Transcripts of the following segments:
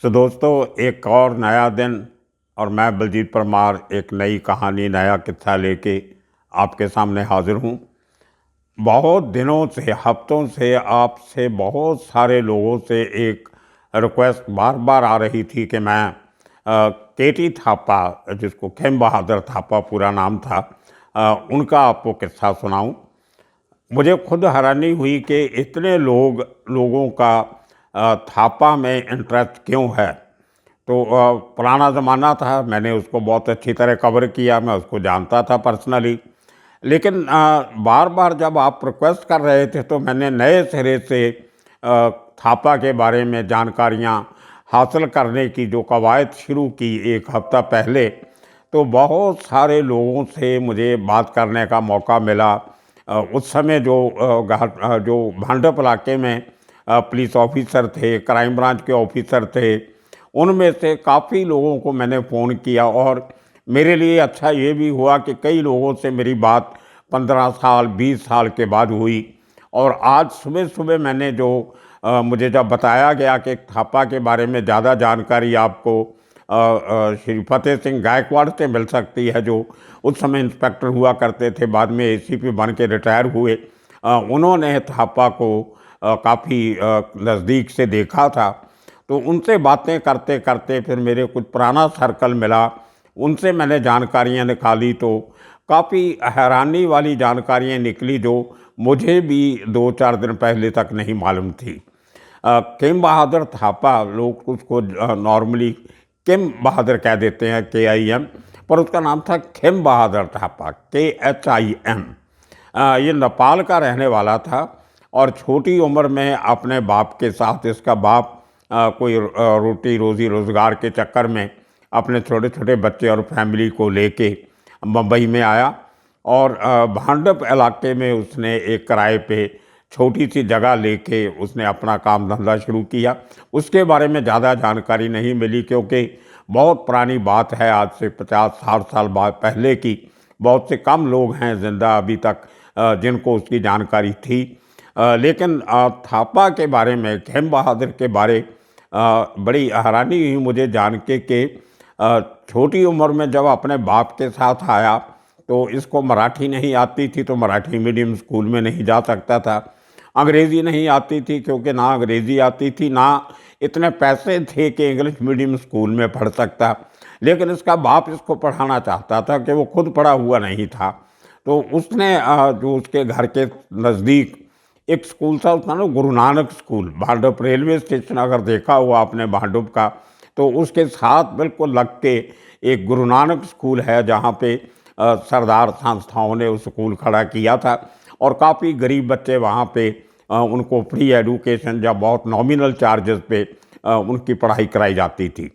तो दोस्तों, एक और नया दिन और मैं बलजीत परमार एक नई कहानी, नया किस्सा लेके आपके सामने हाजिर हूँ। बहुत दिनों से, हफ्तों से आपसे बहुत सारे लोगों से एक रिक्वेस्ट बार बार आ रही थी कि मैं केटी थापा, जिसको खेम बहादुर थापा पूरा नाम था, उनका आपको किस्सा सुनाऊं। मुझे खुद हैरानी हुई कि इतने लोगों का थापा में इंटरेस्ट क्यों है। तो पुराना ज़माना था, मैंने उसको बहुत अच्छी तरह कवर किया, मैं उसको जानता था पर्सनली। लेकिन बार बार जब आप रिक्वेस्ट कर रहे थे तो मैंने नए सिरे से थापा के बारे में जानकारियाँ हासिल करने की जो कवायद शुरू की एक हफ़्ता पहले। तो बहुत सारे लोगों से मुझे बात करने का मौका मिला। उस समय जो भांडुप इलाके में पुलिस ऑफिसर थे, क्राइम ब्रांच के ऑफिसर थे, उनमें से काफ़ी लोगों को मैंने फ़ोन किया। और मेरे लिए अच्छा ये भी हुआ कि कई लोगों से मेरी बात 15 साल 20 साल के बाद हुई। और आज सुबह सुबह मैंने मुझे जब बताया गया कि थापा के बारे में ज़्यादा जानकारी आपको श्री फतेह सिंह गायकवाड़ से मिल सकती है, जो उस समय इंस्पेक्टर हुआ करते थे, बाद में एसीपी बन के रिटायर हुए। उन्होंने थापा को काफ़ी नज़दीक से देखा था। तो उनसे बातें करते करते फिर मेरे कुछ पुराना सर्कल मिला, उनसे मैंने जानकारियां निकाली। तो काफ़ी हैरानी वाली जानकारियां निकली जो मुझे भी 2-4 दिन पहले तक नहीं मालूम थी। किम बहादुर थापा, लोग उसको नॉर्मली किम बहादुर कह देते हैं, KIM, पर उसका नाम था खिम बहादुर थापा, KHIM। ये नेपाल का रहने वाला था और छोटी उम्र में अपने बाप के साथ, इसका बाप कोई रोटी रोज़ी रोज़गार के चक्कर में अपने छोटे छोटे बच्चे और फैमिली को लेके मुंबई में आया। और भांडुप इलाके में उसने एक किराए पे छोटी सी जगह लेके उसने अपना काम धंधा शुरू किया। उसके बारे में ज़्यादा जानकारी नहीं मिली क्योंकि बहुत पुरानी बात है, आज से 50-60 साल बाद पहले की। बहुत से कम लोग हैं जिंदा अभी तक जिनको उसकी जानकारी थी। लेकिन थापा के बारे में, खेम बहादुर के बारे बड़ी हैरानी हुई मुझे जान के कि छोटी उम्र में जब अपने बाप के साथ आया तो इसको मराठी नहीं आती थी, तो मराठी मीडियम स्कूल में नहीं जा सकता था। अंग्रेज़ी नहीं आती थी क्योंकि ना अंग्रेज़ी आती थी, ना इतने पैसे थे कि इंग्लिश मीडियम स्कूल में पढ़ सकता। लेकिन इसका बाप इसको पढ़ाना चाहता था कि वो खुद पढ़ा हुआ नहीं था। तो उसने जो उसके घर के नज़दीक एक स्कूल था, उसका नाम Guru Nanak school, Bhandup railway station अगर देखा हुआ आपने भांडुप का, तो उसके साथ बिल्कुल लग के एक गुरु नानक स्कूल है जहाँ पे सरदार संस्थाओं ने उस स्कूल खड़ा किया था। और काफ़ी गरीब बच्चे वहाँ पे उनको फ्री एडुकेशन या बहुत नॉमिनल चार्जेस पे उनकी पढ़ाई कराई जाती थी।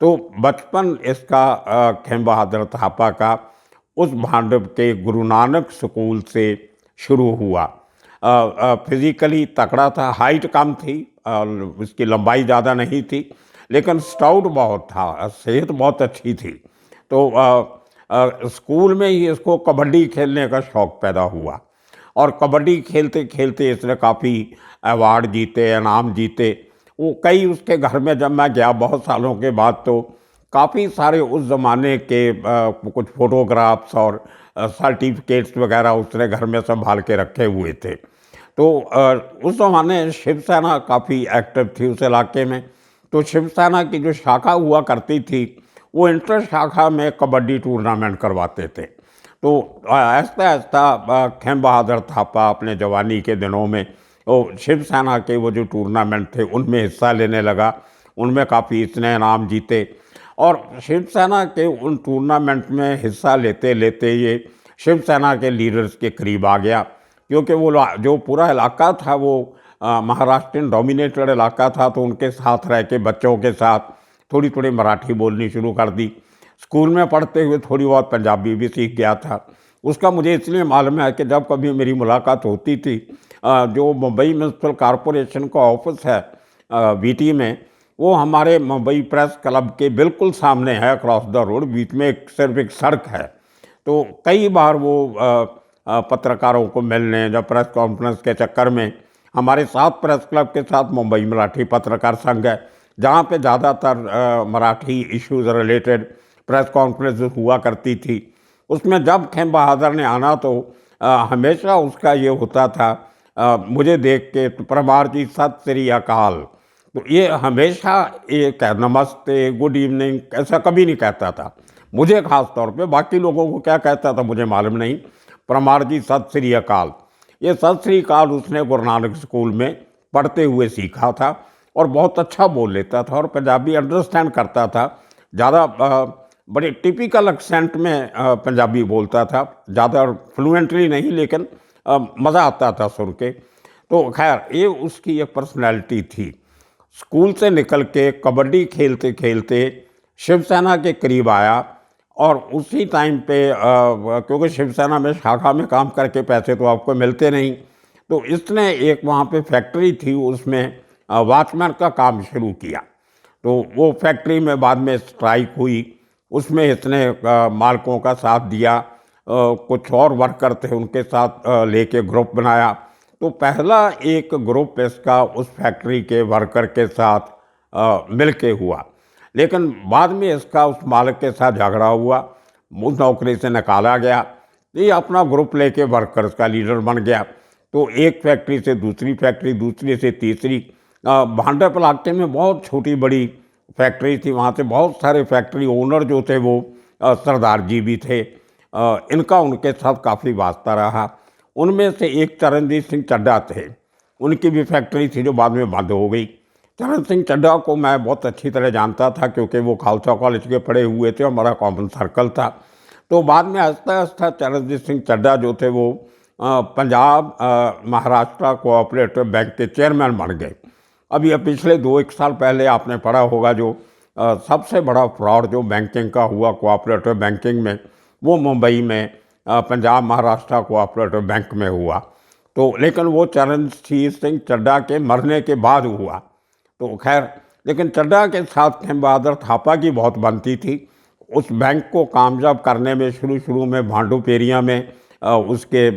तो बचपन इसका खेम बहादुर थापा का उस भांडुप के गुरु नानक स्कूल से शुरू हुआ। फिज़िकली तगड़ा था, हाइट कम थी, उसकी लंबाई ज़्यादा नहीं थी, लेकिन स्टाउट बहुत था, सेहत बहुत अच्छी थी। तो स्कूल में ही इसको कबड्डी खेलने का शौक़ पैदा हुआ और कबड्डी खेलते खेलते इसने काफ़ी अवार्ड जीते, इनाम जीते। वो कई उसके घर में जब मैं गया बहुत सालों के बाद, तो काफ़ी सारे उस ज़माने के कुछ फ़ोटोग्राफ्स और सर्टिफिकेट्स वगैरह उसने घर में संभाल के रखे हुए थे। तो उस ज़माने शिवसेना काफ़ी एक्टिव थी उस इलाके में। तो शिवसेना की जो शाखा हुआ करती थी, वो इंटर शाखा में कबड्डी टूर्नामेंट करवाते थे। तो आहिस्ता आहिस्ता खेम बहादुर थापा अपने जवानी के दिनों में वो शिवसेना के वो जो टूर्नामेंट थे उनमें हिस्सा लेने लगा। उनमें काफ़ी इसने इनाम जीते और शिवसेना के उन टूर्नामेंट में हिस्सा लेते लेते ये शिवसेना के लीडर्स के करीब आ गया, क्योंकि वो जो पूरा इलाका था वो महाराष्ट्रियन डोमिनेटेड इलाका था। तो उनके साथ रह के बच्चों के साथ थोड़ी थोड़ी मराठी बोलनी शुरू कर दी। स्कूल में पढ़ते हुए थोड़ी बहुत पंजाबी भी सीख गया था। उसका मुझे इसलिए मालूम है कि जब कभी मेरी मुलाकात होती थी, जो मुंबई म्यूनसिपल कॉरपोरेशन का ऑफिस है VT में, वो हमारे मुंबई प्रेस क्लब के बिल्कुल सामने है, क्रॉस द रोड, बीच में सिर्फ एक सड़क है। तो कई बार वो पत्रकारों को मिलने या प्रेस कॉन्फ्रेंस के चक्कर में, हमारे साथ प्रेस क्लब के साथ मुंबई मराठी पत्रकार संघ है, जहाँ पे ज़्यादातर Marathi issues related press conference हुआ करती थी। उसमें जब खेम बहादुर ने आना तो हमेशा उसका ये होता था, मुझे देख के तो परमार जी सत श्री अकाल, तो ये हमेशा एक नमस्ते गुड इवनिंग ऐसा कभी नहीं कहता था। मुझे ख़ास तौर पे, बाकी लोगों को क्या कहता था मुझे मालूम नहीं। परमार जी सत श्री अकाल, ये सत श्री अकाल उसने गुरु नानक स्कूल में पढ़ते हुए सीखा था और बहुत अच्छा बोल लेता था और पंजाबी अंडरस्टैंड करता था। ज़्यादा बड़े टिपिकल एक्सेंट में पंजाबी बोलता था, ज़्यादा फ्लुएंटली नहीं, लेकिन मज़ा आता था सुन के। तो खैर ये उसकी एक पर्सनैलिटी थी। स्कूल से निकल के कबड्डी खेलते खेलते शिवसेना के करीब आया और उसी टाइम पे क्योंकि शिवसेना में शाखा में काम करके पैसे तो आपको मिलते नहीं, तो इसने एक वहाँ पे फैक्ट्री थी, उसमें वॉचमैन का काम शुरू किया। तो वो फैक्ट्री में बाद में स्ट्राइक हुई, उसमें इसने मालिकों का साथ दिया, कुछ और वर्कर थे उनके साथ लेके ग्रुप बनाया। तो पहला एक ग्रुप इसका उस फैक्ट्री के वर्कर के साथ मिल के हुआ, लेकिन बाद में इसका उस मालिक के साथ झगड़ा हुआ, उस नौकरी से निकाला गया। ये अपना ग्रुप लेके वर्कर्स का लीडर बन गया। तो एक फैक्ट्री से दूसरी फैक्ट्री, दूसरी से तीसरी, भांडप इलाके में बहुत छोटी बड़ी फैक्ट्री थी, वहाँ से बहुत सारे फैक्ट्री ओनर जो थे वो सरदार जी भी थे। इनका उनके साथ काफ़ी वास्ता रहा। उनमें से एक चरणजीत सिंह चड्ढा थे, उनकी भी फैक्ट्री थी जो बाद में बंद हो गई। चरण सिंह चड्ढा को मैं बहुत अच्छी तरह जानता था क्योंकि वो खालसा कॉलेज के पढ़े हुए थे और हमारा कॉमन सर्कल था। तो बाद में आहिस्ता आहिस्ता चरणजीत सिंह चड्ढा जो थे वो पंजाब महाराष्ट्र कोऑपरेटिव बैंक के चेयरमैन बन गए। अभी पिछले 2-1 साल पहले आपने पढ़ा होगा जो सबसे बड़ा फ्रॉड जो बैंकिंग का हुआ कोऑपरेटिव बैंकिंग में, वो मुंबई में पंजाब महाराष्ट्र कोऑपरेटिव बैंक में हुआ। तो लेकिन वो चरणजीत सिंह चड्ढा के मरने के बाद हुआ। तो खैर, लेकिन चड्ढा के साथ खेम बहादुर थापा की बहुत बनती थी। उस बैंक को कामयाब करने में शुरू में भांडुप एरिया में उसके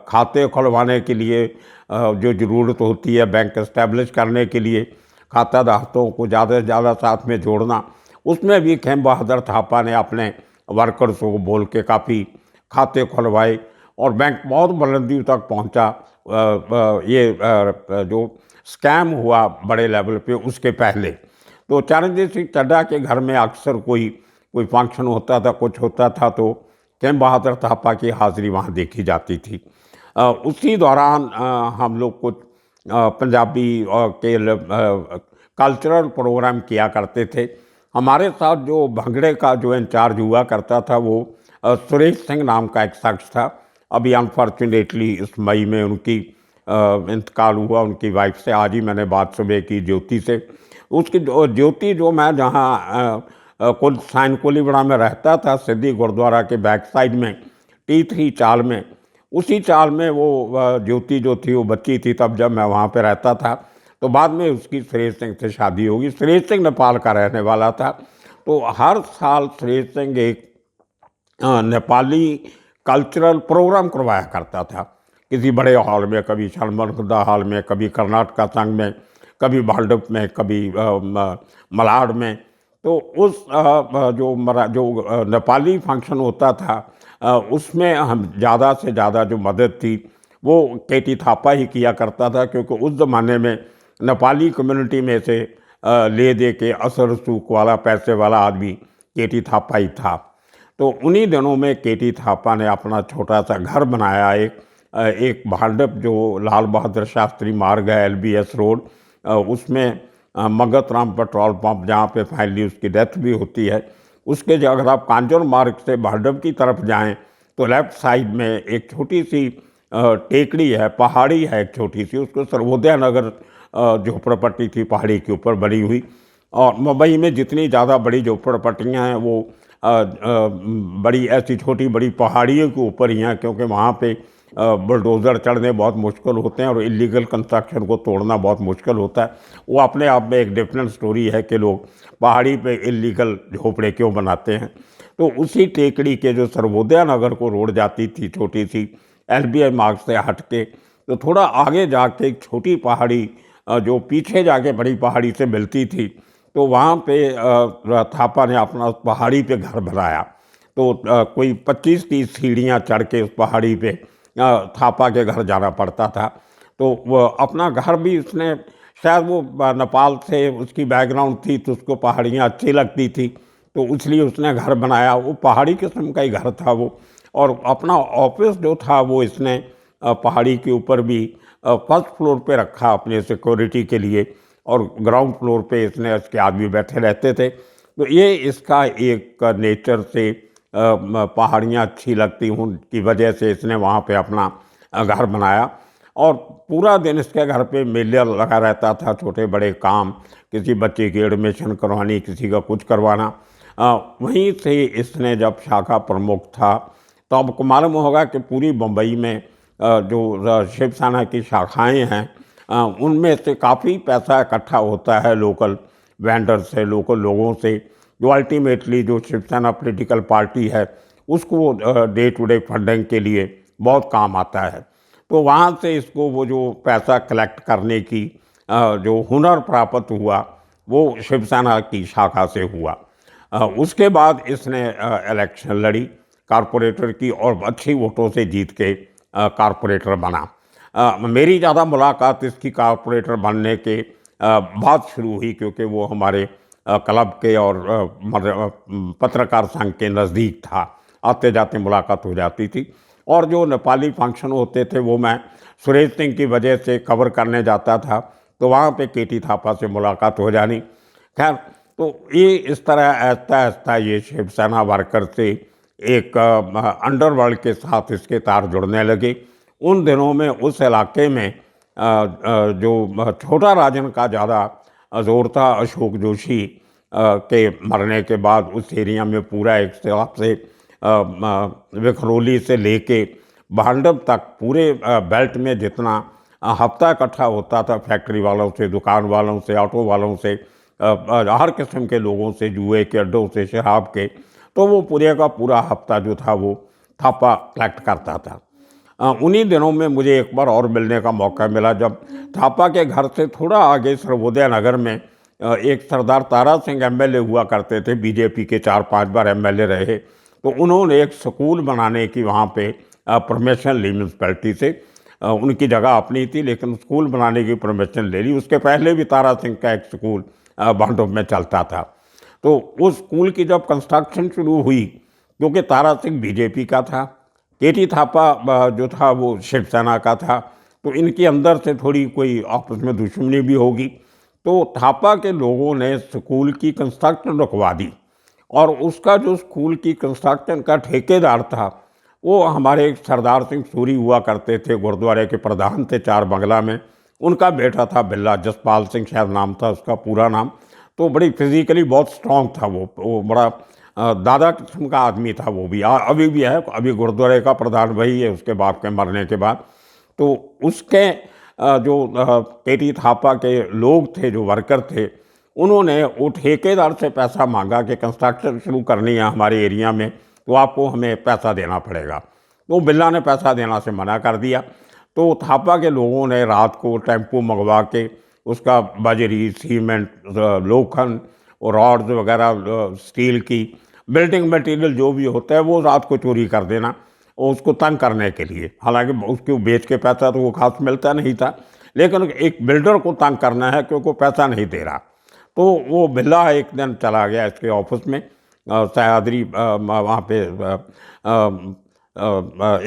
खाते खुलवाने के लिए जो ज़रूरत होती है बैंक इस्टेब्लिश करने के लिए, खाताधारकों को ज़्यादा से ज़्यादा साथ में जोड़ना, उसमें भी खेम बहादुर थापा ने अपने वर्कर्स को बोल के काफ़ी खाते खुलवाए और बैंक बहुत बुलंदी तक पहुंचा। ये जो स्कैम हुआ बड़े लेवल पे उसके पहले, तो चरणजीत सिंह चड्ढा के घर में अक्सर कोई फंक्शन होता था, कुछ होता था, तो खेम बहादुर थापा की हाज़िरी वहाँ देखी जाती थी। उसी दौरान हम लोग कुछ पंजाबी के कल्चरल प्रोग्राम किया करते थे। हमारे साथ जो भंगड़े का जो इंचार्ज हुआ करता था वो सुरेश सिंह नाम का एक शख्स था। अभी अनफॉर्चुनेटली इस मई में उनकी इंतकाल हुआ, उनकी वाइफ से। आज ही मैंने बात सुबह की ज्योति से। उसकी ज्योति जो मैं जहाँ कुल साइन कोलीवाड़ा में रहता था, सिद्धि गुरुद्वारा के बैक साइड में T3 चाल में, उसी चाल में वो ज्योति जो थी वो बच्ची थी तब जब मैं वहाँ पे रहता था। तो बाद में उसकी सुरेश सिंह से शादी होगी। सुरेश सिंह नेपाल का रहने वाला था। तो हर साल सुरेश सिंह एक नेपाली कल्चरल प्रोग्राम करवाया करता था किसी बड़े हॉल में, कभी शर्मनदा हॉल में, कभी कर्नाटका संघ में, कभी भांडुप में, कभी मलाड में। तो उस जो नेपाली फंक्शन होता था उसमें हम ज़्यादा से ज़्यादा जो मदद थी वो केटी थापा ही किया करता था, क्योंकि उस ज़माने में नेपाली कम्युनिटी में से ले दे के असर सूख वाला पैसे वाला आदमी केटी थापा ही था। तो उन्हीं दिनों में केटी थापा ने अपना छोटा सा घर बनाया, एक भांडुप जो लाल बहादुर शास्त्री मार्ग है LBS रोड, उसमें मगत राम पेट्रोल पंप जहाँ पे फाइनली उसकी डेथ भी होती है, उसके जो अगर आप कांजोर मार्ग से भांडुप की तरफ जाएं तो लेफ़्ट साइड में एक छोटी सी टेकड़ी है, पहाड़ी है एक छोटी सी, उसको सर्वोदय नगर झोपड़पट्टी थी पहाड़ी के ऊपर बनी हुई। और मुंबई में जितनी ज़्यादा बड़ी झोपड़पट्टियाँ हैं वो बड़ी ऐसी छोटी बड़ी पहाड़ियों के ऊपर ही हैं, क्योंकि वहाँ पे बुलडोज़र चढ़ने बहुत मुश्किल होते हैं और इलीगल कंस्ट्रक्शन को तोड़ना बहुत मुश्किल होता है। वो अपने आप में एक डिफरेंट स्टोरी है कि लोग पहाड़ी पे इलीगल झोपड़े क्यों बनाते हैं। तो उसी टेकड़ी के जो सर्वोदय नगर को रोड जाती थी छोटी सी LBI मार्ग से हट के, तो थोड़ा आगे जाके एक छोटी पहाड़ी जो पीछे जाके बड़ी पहाड़ी से मिलती थी, तो वहाँ पे थापा ने अपना उस पहाड़ी पे घर बनाया। तो कोई 25-30 सीढ़ियाँ चढ़ के उस पहाड़ी पे थापा के घर जाना पड़ता था। तो वो अपना घर भी उसने, शायद वो नेपाल से उसकी बैकग्राउंड थी तो उसको पहाड़ियाँ अच्छी लगती थी, तो इसलिए उसने घर बनाया। वो पहाड़ी किस्म का ही घर था वो। और अपना ऑफिस जो था वो इसने पहाड़ी के ऊपर भी फर्स्ट फ्लोर पे रखा अपने सिक्योरिटी के लिए, और ग्राउंड फ्लोर पे इसने इसके आदमी बैठे रहते थे। तो ये इसका एक नेचर से पहाड़ियाँ अच्छी लगती हूँ की वजह से इसने वहाँ पे अपना घर बनाया। और पूरा दिन इसके घर पे मेला लगा रहता था, छोटे बड़े काम, किसी बच्चे की एडमिशन करवानी, किसी का कुछ करवाना। वहीं से इसने जब शाखा प्रमुख था तो आपको मालूम होगा कि पूरी बम्बई में जो शिवसेना की शाखाएं हैं उनमें से काफ़ी पैसा इकट्ठा होता है लोकल वेंडर से, लोकल लोगों से, जो अल्टीमेटली जो शिवसेना पॉलिटिकल पार्टी है उसको डे टू डे फंडिंग के लिए बहुत काम आता है। तो वहाँ से इसको वो जो पैसा कलेक्ट करने की जो हुनर प्राप्त हुआ वो शिवसेना की शाखा से हुआ। उसके बाद इसने इलेक्शन लड़ी कारपोरेटर की और अच्छी वोटों से जीत के कारपोरेटर बना। मेरी ज़्यादा मुलाकात इसकी कारपोरेटर बनने के बाद शुरू हुई, क्योंकि वो हमारे क्लब के और पत्रकार संघ के नज़दीक था, आते जाते मुलाकात हो जाती थी। और जो नेपाली फंक्शन होते थे वो मैं सुरेश सिंह की वजह से कवर करने जाता था, तो वहाँ पे केटी थापा से मुलाकात हो जानी। खैर, तो ये इस तरह आहिस्ता आहिस्ता ये शिवसेना वर्कर से एक अंडरवर्ल्ड के साथ इसके तार जुड़ने लगे। उन दिनों में उस इलाके में जो छोटा राजन का ज़्यादा जोर था, अशोक जोशी के मरने के बाद उस एरिया में पूरा एक हिसाब से विखरोली से लेके भांडव तक पूरे बेल्ट में जितना हफ्ता इकट्ठा होता था फैक्ट्री वालों से, दुकान वालों से, ऑटो वालों से, हर किस्म के लोगों से, जुए के अड्डों से, शराब के, तो वो पूरे का पूरा हफ्ता जो था वो थापा कलेक्ट करता था। उन्हीं दिनों में मुझे एक बार और मिलने का मौका मिला, जब थापा के घर से थोड़ा आगे सर्वोदय नगर में एक सरदार तारा सिंह एमएलए हुआ करते थे, बीजेपी के 4-5 बार एमएलए रहे। तो उन्होंने एक स्कूल बनाने की वहाँ पे परमिशन ली म्यूनसिपैलिटी से। उनकी जगह अपनी थी लेकिन स्कूल बनाने की परमिशन ले ली। उसके पहले भी तारा सिंह का एक स्कूल भांडुप में चलता था। तो उस स्कूल की जब कंस्ट्रक्शन शुरू हुई, क्योंकि तारा सिंह बीजेपी का था, केटी थापा जो था वो शिवसेना का था, तो इनके अंदर से थोड़ी कोई आपस में दुश्मनी भी होगी। तो थापा के लोगों ने स्कूल की कंस्ट्रक्शन रुकवा दी, और उसका जो स्कूल की कंस्ट्रक्शन का ठेकेदार था वो हमारे एक सरदार सिंह सूरी हुआ करते थे, गुरुद्वारे के प्रधान थे चार बंगला में। उनका बेटा था बिल्ला, जसपाल सिंह शायद नाम था उसका पूरा नाम। तो बड़ी फिजिकली बहुत स्ट्रांग था वो बड़ा दादा किस्म का आदमी था वो भी, अभी भी है, अभी गुरुद्वारे का प्रधान वही है उसके बाप के मरने के बाद। तो उसके जो केटी थापा के लोग थे, जो वर्कर थे, उन्होंने वो ठेकेदार से पैसा मांगा कि कंस्ट्रक्शन शुरू करनी है हमारे एरिया में, तो आपको हमें पैसा देना पड़ेगा। तो बिल्ला ने पैसा देना से मना कर दिया। तो थापा के लोगों ने रात को टेम्पो मंगवा के उसका बजरी, सीमेंट, लोखंड और रॉड्स वगैरह, स्टील की बिल्डिंग मटेरियल जो भी होता है वो रात को चोरी कर देना, और उसको तंग करने के लिए। हालांकि उसको बेच के पैसा तो वो खास मिलता नहीं था, लेकिन एक बिल्डर को तंग करना है क्योंकि वो पैसा नहीं दे रहा। तो वो बिल्ला एक दिन चला गया इसके ऑफिस में, सह्याद्री वहाँ पे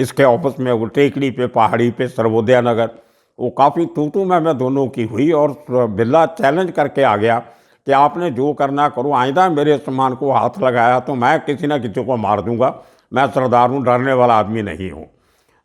इसके ऑफिस में, वो टेकड़ी पे, पहाड़ी पे, सर्वोदय नगर। वो काफ़ी तू मैं दोनों की हुई, और बिल्ला चैलेंज करके आ गया कि आपने जो करना करो, आइंदा मेरे सामान को हाथ लगाया तो मैं किसी न किसी को मार दूंगा, मैं सरदार हूँ, डरने वाला आदमी नहीं हूँ।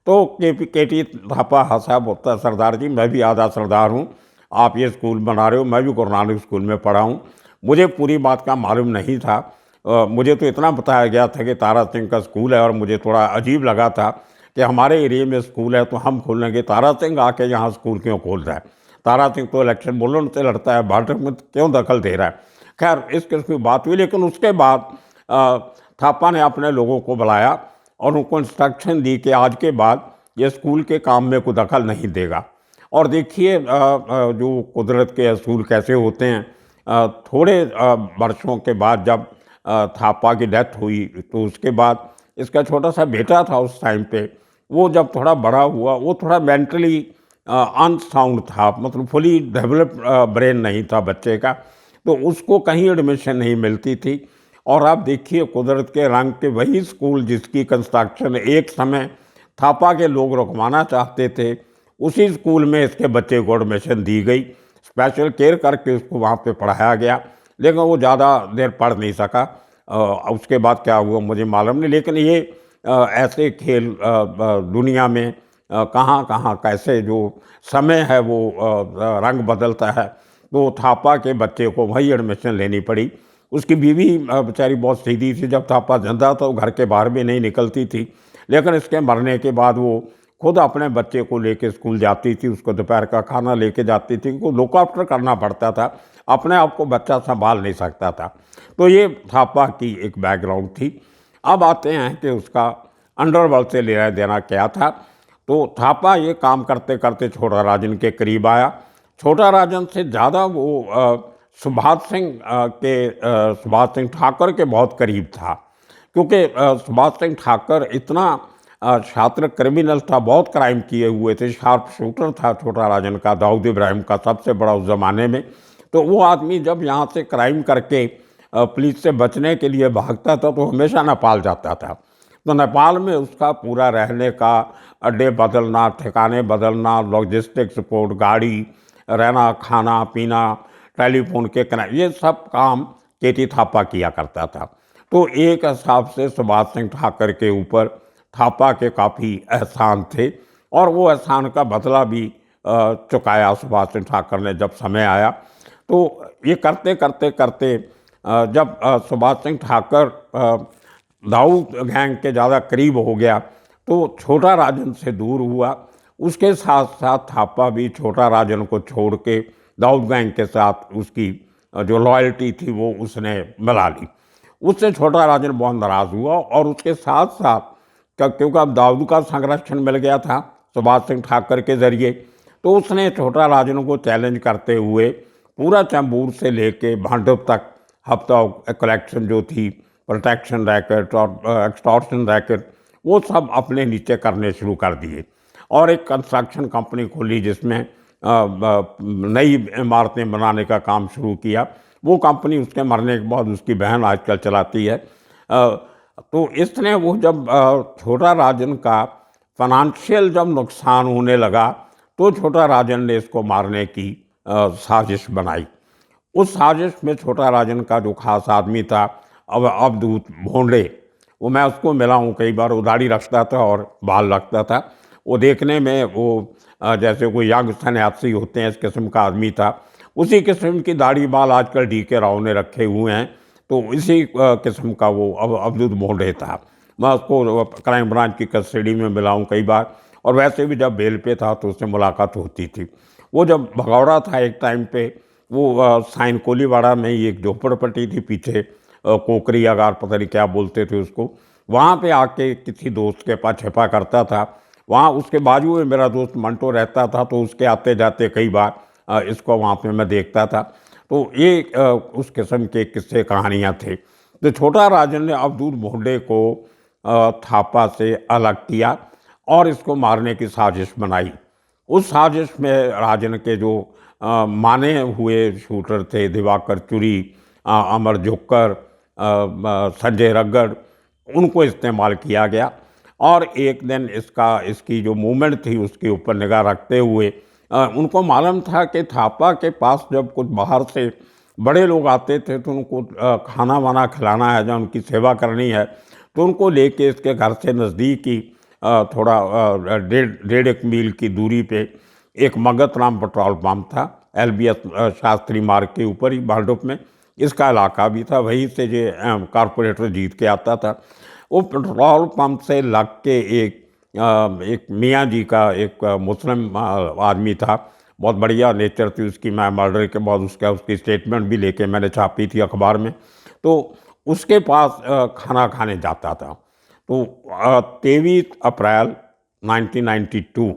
तो केटी थापा हंसा, बोलता सरदार जी मैं भी आधा सरदार हूँ, आप ये स्कूल बना रहे हो, मैं भी गुरु नानक स्कूल में पढ़ा हूँ, मुझे पूरी बात का मालूम नहीं था। मुझे तो इतना बताया गया था कि तारा सिंह का स्कूल है, और मुझे थोड़ा अजीब लगा था कि हमारे एरिया में स्कूल है तो हम खोलेंगे, तारा सिंह आके यहाँ स्कूल क्यों खोल रहा है? तारा सिंह तो इलेक्शन बुल्लन से लड़ता है, भाजपा में क्यों दखल दे रहा है? खैर इस किस्म की बात हुई। लेकिन उसके बाद थापा ने अपने लोगों को बुलाया और उनको इंस्ट्रक्शन दी कि आज के बाद ये स्कूल के काम में कोई दखल नहीं देगा। और देखिए जो कुदरत के असूल कैसे होते हैं, थोड़े वर्षों के बाद जब थापा की डेथ हुई तो उसके बाद इसका छोटा सा बेटा था उस टाइम पे, वो जब थोड़ा बड़ा हुआ वो थोड़ा मेंटली अनसाउंड था, मतलब फुली डेवलप्ड ब्रेन नहीं था बच्चे का, तो उसको कहीं एडमिशन नहीं मिलती थी। और आप देखिए कुदरत के रंग के वही स्कूल जिसकी कंस्ट्रक्शन एक समय थापा के लोग रुकवाना चाहते थे, उसी स्कूल में इसके बच्चे को एडमिशन दी गई, स्पेशल केयर करके उसको वहाँ पे पढ़ाया गया, लेकिन वो ज़्यादा देर पढ़ नहीं सका। उसके बाद क्या हुआ मुझे मालूम नहीं, लेकिन ये ऐसे खेल दुनिया में कहाँ कहाँ कैसे जो समय है वो रंग बदलता है। तो थापा के बच्चे को वही एडमिशन लेनी पड़ी। उसकी बीवी बेचारी बहुत सीधी थी, जब थापा जिंदा था वो घर के बाहर भी नहीं निकलती थी, लेकिन इसके मरने के बाद वो खुद अपने बच्चे को लेके स्कूल जाती थी, उसको दोपहर का खाना लेके जाती थी, को लुक आफ्टर करना पड़ता था, अपने आप को बच्चा संभाल नहीं सकता था। तो ये थापा की एक बैकग्राउंड थी। अब आते हैं कि उसका अंडरवर्ल्ड से लेना देना क्या था। तो थापा ये काम करते करते छोटा राजन के करीब आया। छोटा राजन से ज़्यादा वो सुभाष सिंह ठाकुर के बहुत करीब था, क्योंकि सुभाष सिंह ठाकुर इतना छात्र क्रिमिनल था, बहुत क्राइम किए हुए थे, शार्प शूटर था छोटा राजन का, दाऊद इब्राहिम का सबसे बड़ा उस ज़माने में। तो वो आदमी जब यहाँ से क्राइम करके पुलिस से बचने के लिए भागता था तो हमेशा नेपाल जाता था। तो नेपाल में उसका पूरा रहने का, अड्डे बदलना, ठिकाने बदलना, लॉजिस्टिक सपोर्ट, गाड़ी, रहना, खाना पीना, टेलीफोन के कनेक्ट, ये सब काम केटी थापा किया करता था। तो एक हिसाब से सुभाष सिंह ठाकुर के ऊपर थापा के काफ़ी एहसान थे, और वो एहसान का बदला भी चुकाया सुभाष सिंह ठाकुर ने जब समय आया। तो ये करते करते करते जब सुभाष सिंह ठाकुर दाऊद गैंग के ज़्यादा करीब हो गया तो छोटा राजन से दूर हुआ। उसके साथ साथ थापा भी छोटा राजन को छोड़ के दाऊद गैंग के साथ उसकी जो लॉयल्टी थी वो उसने मिला ली। उससे छोटा राजन बहुत नाराज़ हुआ, और उसके साथ साथ क्योंकि अब दाऊद का संरक्षण मिल गया था सुभाष सिंह ठाकुर के ज़रिए, तो उसने छोटा राजन को चैलेंज करते हुए पूरा चैम्बूर से लेके भांडुप तक हफ्ता कलेक्शन जो थी, प्रोटेक्शन रैकेट और एक्सटॉर्शन रैकेट, वो सब अपने नीचे करने शुरू कर दिए, और एक कंस्ट्रक्शन कंपनी खोली जिसमें नई इमारतें बनाने का काम शुरू किया। वो कंपनी उसके मरने के बाद उसकी बहन आजकल चलाती है। तो इसने वो जब छोटा राजन का फाइनेंशियल जब नुकसान होने लगा तो छोटा राजन ने इसको मारने की साजिश बनाई। उस साजिश में छोटा राजन का जो खास आदमी था अब अवधूत भोंडे, वो मैं उसको मिला हूँ कई बार, वो दाढ़ी रखता था और बाल रखता था, वो देखने में वो जैसे कोई यंग सन्यासी होते हैं इस किस्म का आदमी था। उसी किस्म की दाढ़ी बाल आजकल DK राव ने रखे हुए हैं, तो इसी किस्म का वो अवधूत भोंडे था। मैं उसको क्राइम ब्रांच की कस्टडी में मिला हूँ कई बार, और वैसे भी जब बेल पे था तो उससे मुलाकात होती थी। वो जब भगौड़ा था एक टाइम पे, वो साइन कोलीवाड़ा में ही एक झोपड़पट्टी थी पीछे, कोकरी अगार पता नहीं क्या बोलते थे उसको, वहाँ पे आके किसी दोस्त के पास छिपा करता था। वहाँ उसके बाजू में मेरा दोस्त मंटो रहता था, तो उसके आते जाते कई बार इसको वहाँ पे मैं देखता था। तो ये उस किस्म के किस्से कहानियाँ थे। तो छोटा राजन ने अवधूत भोंडे को थापा से अलग किया और इसको मारने की साजिश बनाई। उस साजिश में राजन के जो माने हुए शूटर थे, दिवाकर चुरी, अमर जोकर, संजय रगड़, उनको इस्तेमाल किया गया। और एक दिन इसकी जो मूवमेंट थी उसके ऊपर निगाह रखते हुए उनको मालूम था कि थापा के पास जब कुछ बाहर से बड़े लोग आते थे तो उनको खाना वाना खिलाना है, जब उनकी सेवा करनी है, तो उनको लेके इसके घर से नज़दीक ही थोड़ा 1.5 मील की दूरी पे एक मगत राम पेट्रोल पंप था, LBS शास्त्री मार्ग के ऊपर ही भांडुप में इसका इलाका भी था, वहीं से ये कारपोरेटर जीत के आता था। वो पेट्रोल पंप से लग के एक मियाँ जी का एक मुस्लिम आदमी था, बहुत बढ़िया नेचर थी उसकी। मैं मर्डर के बाद उसकी स्टेटमेंट भी लेके मैंने छापी थी अखबार में। तो उसके पास खाना खाने जाता था। तो 23 अप्रैल 1992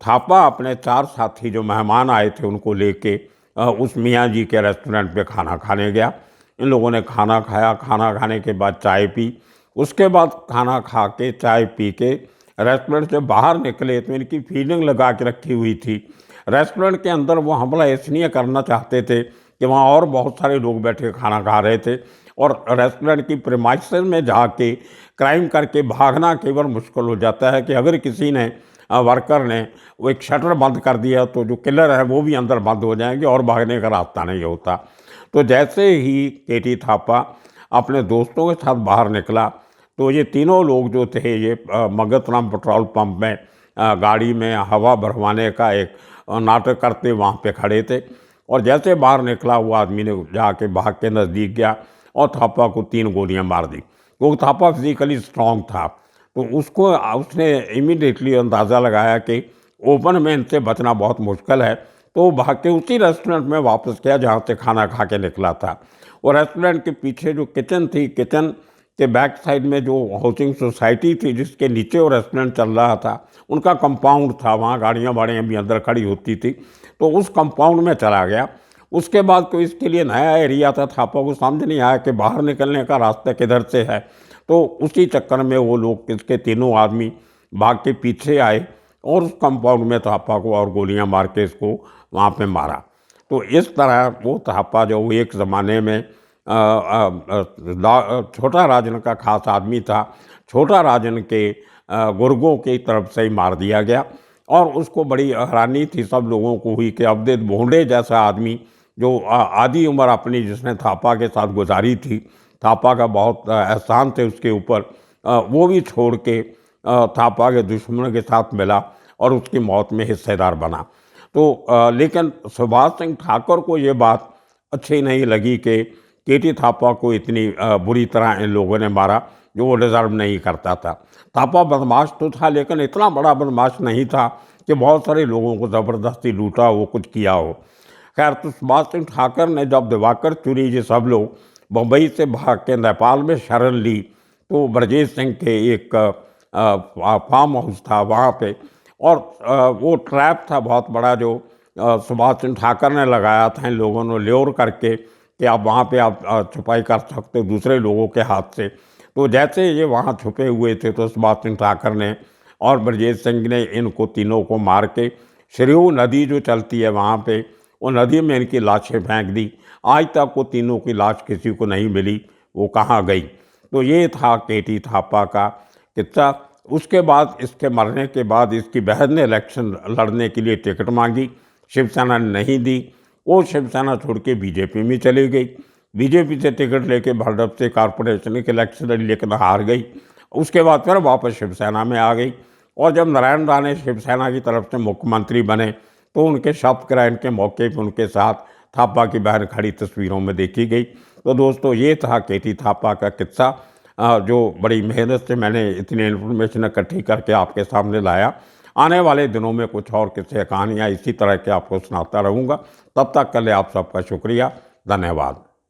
थापा अपने 4 साथी जो मेहमान आए थे उनको लेके उस मियाँ जी के रेस्टोरेंट पे खाना खाने गया। इन लोगों ने खाना खाया, खाना खाने के बाद चाय पी। उसके बाद खाना खा के चाय पी के रेस्टोरेंट से बाहर निकले तो इनकी फीलिंग लगा के रखी हुई थी। रेस्टोरेंट के अंदर वो हमला इसलिए करना चाहते थे कि वहाँ और बहुत सारे लोग बैठे खाना खा रहे थे, और रेस्टोरेंट की प्रीमाइसेस में जाके क्राइम करके भागना केवल मुश्किल हो जाता है कि अगर किसी ने वर्कर ने वो एक शटर बंद कर दिया तो जो किलर है वो भी अंदर बंद हो जाएंगे और भागने का रास्ता नहीं होता। तो जैसे ही केटी थापा अपने दोस्तों के साथ बाहर निकला तो ये तीनों लोग जो थे ये मगतराम पेट्रोल पंप में गाड़ी में हवा भरवाने का एक नाटक करते वहाँ पे खड़े थे। और जैसे बाहर निकला वो आदमी ने जाके भाग के नज़दीक गया और थापा को 3 गोलियां मार दी। वो थापा फिजिकली स्ट्रांग था तो उसने इमीडिएटली अंदाज़ा लगाया कि ओपन में इनसे बचना बहुत मुश्किल है, तो वो भाग के उसी रेस्टोरेंट में वापस गया जहाँ से खाना खा के निकला था। और रेस्टोरेंट के पीछे जो किचन थी, किचन के बैक साइड में जो हाउसिंग सोसाइटी थी जिसके नीचे वो रेस्टोरेंट चल रहा था, उनका कंपाउंड था, वहाँ गाड़ियाँ वाड़ियाँ भी अंदर खड़ी होती थी, तो उस कंपाउंड में चला गया। उसके बाद कोई इसके लिए नया एरिया था, थापा को समझ नहीं आया कि बाहर निकलने का रास्ता किधर से है, तो उसी चक्कर में वो लोग इसके तीनों आदमी भाग के पीछे आए और उस कंपाउंड में थापा को और गोलियां मार के इसको वहाँ पे मारा। तो इस तरह वो थापा जो एक ज़माने में छोटा राजन का खास आदमी था, छोटा राजन के गुर्गों की तरफ से ही मार दिया गया। और उसको बड़ी हैरानी थी सब लोगों को हुई कि अवधेश भोंडे जैसा आदमी जो आधी उम्र अपनी जिसने थापा के साथ गुजारी थी, थापा का बहुत एहसान थे उसके ऊपर, वो भी छोड़ के थापा के दुश्मनों के साथ मिला और उसकी मौत में हिस्सेदार बना। तो लेकिन सुभाष सिंह ठाकुर को ये बात अच्छी नहीं लगी कि केटी थापा को इतनी बुरी तरह इन लोगों ने मारा जो वो डिज़र्व नहीं करता था। थापा बदमाश तो था लेकिन इतना बड़ा बदमाश नहीं था कि बहुत सारे लोगों को ज़बरदस्ती लूटा हो, कुछ किया हो। खैर, तो सुभाष सिंह ठाकुर ने जब दिवाकर चुरी ये सब लोग बम्बई से भाग के नेपाल में शरण ली तो ब्रजेश सिंह के एक फार्म हाउस था वहाँ पे, और वो ट्रैप था बहुत बड़ा जो सुभाष सिंह ठाकुर ने लगाया था इन लोगों ने ल्योर करके कि आप वहाँ पे आप छुपाई कर सकते हो दूसरे लोगों के हाथ से। तो जैसे ये वहाँ छुपे हुए थे तो सुभाष सिंह ठाकुर ने और ब्रजेश सिंह ने इनको तीनों को मार के सरयू नदी जो चलती है वहाँ पे, वो नदी में इनकी लाशें फेंक दी। आज तक वो तीनों की लाश किसी को नहीं मिली, वो कहाँ गई। तो ये था केटी थापा का किस्सा। उसके बाद इसके मरने के बाद इसकी बहन ने इलेक्शन लड़ने के लिए टिकट मांगी, शिवसेना ने नहीं दी। वो शिवसेना छोड़ के बीजेपी में चली गई, बीजेपी से टिकट लेके भाजपा से कॉरपोरेशन के इलेक्शन लड़ी लेकिन हार गई। उसके बाद फिर वापस शिवसेना में आ गई, और जब नारायण राणे शिवसेना की तरफ से मुख्यमंत्री बने तो उनके शपथ ग्रहण के मौके पर उनके साथ थापा की बहन खड़ी तस्वीरों में देखी गई। तो दोस्तों, ये था केटी थापा का किस्सा जो बड़ी मेहनत से मैंने इतनी इन्फॉर्मेशन इकट्ठी करके आपके सामने लाया। आने वाले दिनों में कुछ और किस्से कहानियाँ इसी तरह के आपको सुनाता रहूँगा। तब तक के लिए आप सबका शुक्रिया, धन्यवाद।